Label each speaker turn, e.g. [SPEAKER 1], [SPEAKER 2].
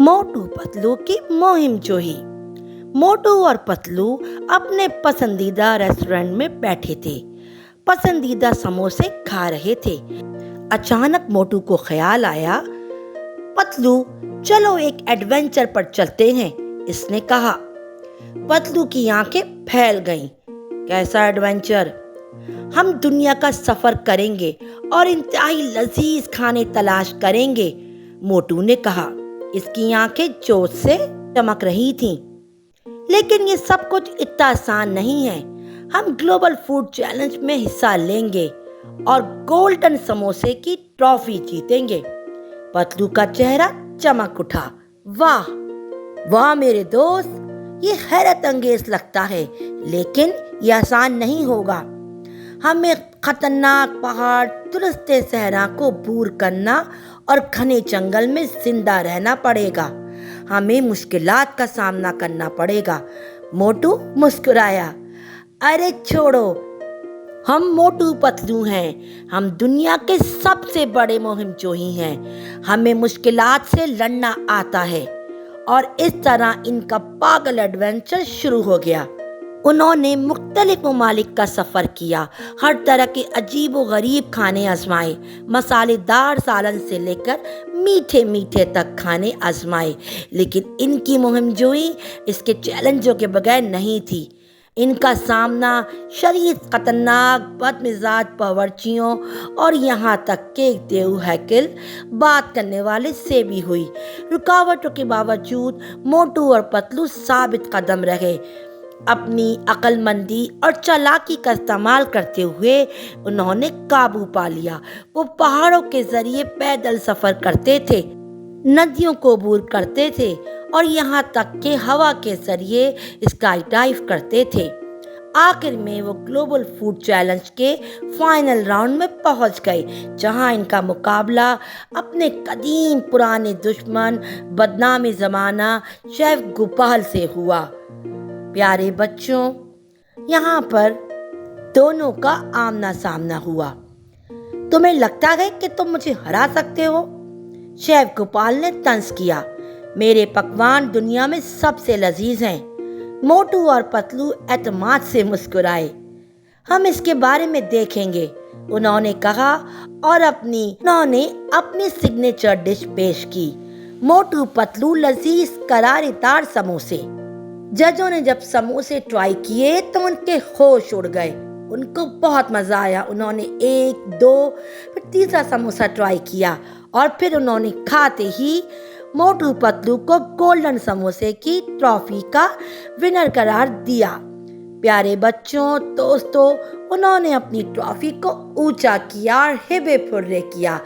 [SPEAKER 1] Motto پتلو کی مہم جوئی۔ موٹو اور پتلو اپنے پسندیدہ ریسٹورنٹ میں بیٹھے تھے، پسندیدہ سموسے کھا رہے تھے۔ اچانک موٹو کو خیال آیا، پتلو چلو ایک ایڈونچر پر چلتے ہیں، اس نے کہا۔ پتلو کی آنکھیں پھیل گئیں۔ کیسا ایڈونچر؟ ہم دنیا کا سفر کریں گے اور انتہائی لذیذ کھانے تلاش کریں گے، موٹو نے کہا۔ اس کی آنکھیں جوش سے چمک رہی تھیں۔ لیکن یہ سب کچھ اتنا آسان نہیں ہے۔ ہم گلوبل فوڈ چیلنج میں حصہ لیں گے اور گولڈن سموسے کی ٹرافی جیتیں گے۔ پتلو کا چہرہ چمک اٹھا۔ واہ واہ میرے دوست، یہ حیرت انگیز لگتا ہے، لیکن یہ آسان نہیں ہوگا۔ ہمیں خطرناک پہاڑ، ترستے صحرا کو عبور کرنا اور گھنے جنگل میں زندہ رہنا پڑے گا۔ ہمیں مشکلات کا سامنا کرنا پڑے گا۔ موٹو مسکرایا۔ ارے چھوڑو، ہم موٹو پتلو ہیں، ہم دنیا کے سب سے بڑے مہم جوئی ہیں۔ ہمیں مشکلات سے لڑنا آتا ہے۔ اور اس طرح ان کا پاگل ایڈونچر شروع ہو گیا۔ انہوں نے مختلف ممالک کا سفر کیا، ہر طرح کے عجیب و غریب کھانے آزمائے، مسالے دار سالن سے لے کر میٹھے میٹھے تک کھانے آزمائے۔ لیکن ان کی مہم جوئی اس کے چیلنجوں کے بغیر نہیں تھی۔ ان کا سامنا شدید خطرناک بدمزاج باورچیوں اور یہاں تک کہ ایک دیو ہیکل بات کرنے والے سے بھی ہوئی۔ رکاوٹوں کے باوجود موٹو اور پتلو ثابت قدم رہے۔ اپنی عقل مندی اور چالاکی کا استعمال کرتے ہوئے انہوں نے قابو پا لیا۔ وہ پہاڑوں کے ذریعے پیدل سفر کرتے تھے، ندیوں کو عبور کرتے تھے اور یہاں تک کہ ہوا کے ذریعے اسکائی ڈائیو کرتے تھے۔ آخر میں وہ گلوبل فوڈ چیلنج کے فائنل راؤنڈ میں پہنچ گئے، جہاں ان کا مقابلہ اپنے قدیم پرانے دشمن بدنام زمانہ شیف گوپال سے ہوا۔ پیارے بچوں، یہاں پر دونوں کا آمنا سامنا ہوا۔ تمہیں لگتا ہے کہ تم مجھے ہرا سکتے ہو؟ شیف گوپال نے طنز کیا۔ میرے پکوان دنیا میں سب سے لذیذ ہیں۔ موٹو اور پتلو اعتماد سے مسکرائے۔ ہم اس کے بارے میں دیکھیں گے، انہوں نے کہا اور انہوں نے اپنی سگنیچر ڈش پیش کی۔ موٹو پتلو لذیذ کرارے دار سموسے۔ ججوں نے جب سموسے ٹرائی کیے تو ان کے ہوش اڑ گئے۔ ان کو بہت مزہ آیا۔ انہوں نے 1، 2، پھر تیسرا سموسہ ٹرائی کیا اور پھر انہوں نے کھاتے ہی موٹو پتلو کو گولڈن سموسے کی ٹرافی کا ونر قرار دیا۔ پیارے بچوں، دوستوں، انہوں نے اپنی ٹرافی کو اونچا کیا اور ہبے پھرے کیا۔